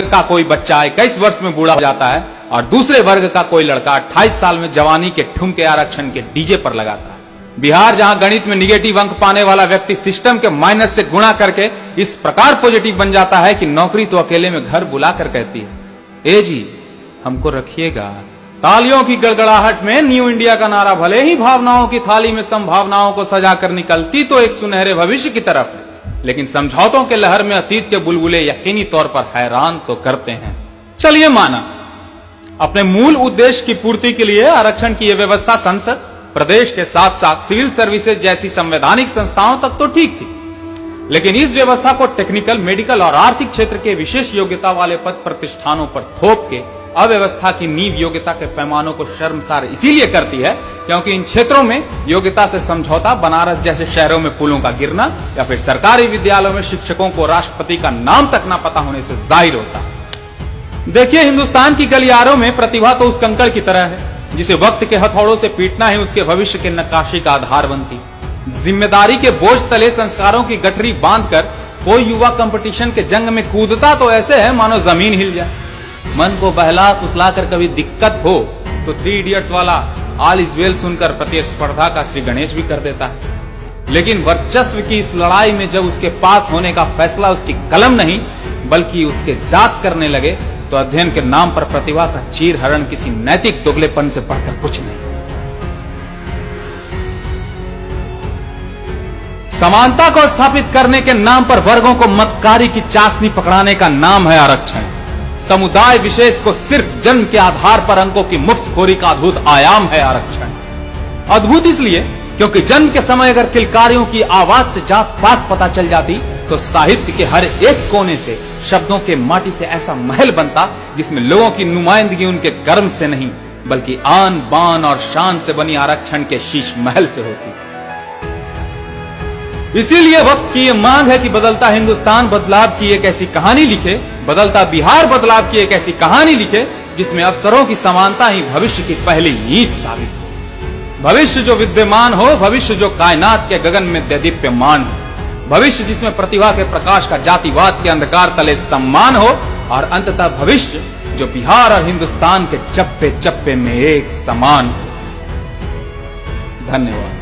का कोई बच्चा 21 वर्ष में बूढ़ा हो जाता है और दूसरे वर्ग का कोई लड़का 28 साल में जवानी के ठुमके आरक्षण के डीजे पर लगाता है। बिहार जहां गणित में निगेटिव अंक पाने वाला व्यक्ति सिस्टम के माइनस से गुणा करके इस प्रकार पॉजिटिव बन जाता है कि नौकरी तो अकेले में घर बुलाकर कहती है, ए जी हमको रखिएगा। तालियों की गड़गड़ाहट में न्यू इंडिया का नारा भले ही भावनाओं की थाली में संभावनाओं को सजा कर निकलती तो एक सुनहरे भविष्य की तरफ है, लेकिन समझौतों के लहर में अतीत के बुलबुले यकीनी तौर पर हैरान तो करते हैं। चलिए माना अपने मूल उद्देश्य की पूर्ति के लिए आरक्षण की यह व्यवस्था संसद, प्रदेश के साथ साथ सिविल सर्विसेज जैसी संवैधानिक संस्थाओं तक तो ठीक थी, लेकिन इस व्यवस्था को टेक्निकल, मेडिकल और आर्थिक क्षेत्र के विशेष योग्यता वाले पद प्रतिष्ठानों पर थोप के अव्यवस्था की नींव योग्यता के पैमानों को शर्मसार इसीलिए करती है क्योंकि इन क्षेत्रों में योग्यता से समझौता बनारस जैसे शहरों में पुलों का गिरना या फिर सरकारी विद्यालयों में शिक्षकों को राष्ट्रपति का नाम तक न पता होने से जाहिर होता है। देखिए, हिंदुस्तान की गलियारों में प्रतिभा तो उस कंकड़ की तरह है जिसे वक्त के हथौड़ों से पीटना ही उसके भविष्य के नक्काशी का आधार बनती। जिम्मेदारी के बोझ तले संस्कारों की गठरी बांधकर कोई युवा कंपटीशन के जंग में कूदता तो ऐसे है मानो जमीन हिल जाए। मन को बहला फुसला कर कभी दिक्कत हो तो 3 इडियट्स वाला ऑल इज वेल सुनकर प्रतिस्पर्धा का श्री गणेश भी कर देता है। लेकिन वर्चस्व की इस लड़ाई में जब उसके पास होने का फैसला उसकी कलम नहीं बल्कि उसके जात करने लगे तो अध्ययन के नाम पर प्रतिभा का चीर हरण किसी नैतिक दोगलेपन से बढ़कर कुछ नहीं। समानता को स्थापित करने के नाम पर वर्गों को मतकारी की चाशनी पकड़ाने का नाम है आरक्षण। समुदाय विशेष को सिर्फ जन्म के आधार पर अंकों की मुफ्तखोरी का अद्भुत आयाम है आरक्षण। अद्भुत इसलिए क्योंकि जन्म के समय अगर किलकारियों की आवाज से जात पात पता चल जाती तो साहित्य के हर एक कोने से शब्दों के माटी से ऐसा महल बनता जिसमें लोगों की नुमाइंदगी उनके कर्म से नहीं बल्कि आन बान और शान से बनी आरक्षण के शीश महल से होती। इसीलिए वक्त की यह मांग है कि बदलता हिंदुस्तान बदलाव की एक ऐसी कहानी लिखे, बदलता बिहार बदलाव की एक ऐसी कहानी लिखे जिसमें अवसरों की समानता ही भविष्य की पहली ईंट साबित हो। भविष्य जो विद्यमान हो, भविष्य जो कायनात के गगन में दैदीप्यमान हो, भविष्य जिसमें प्रतिभा के प्रकाश का जातिवाद के अंधकार तले सम्मान हो और अंततः भविष्य जो बिहार और हिंदुस्तान के चप्पे चप्पे में एक समान हो। धन्यवाद।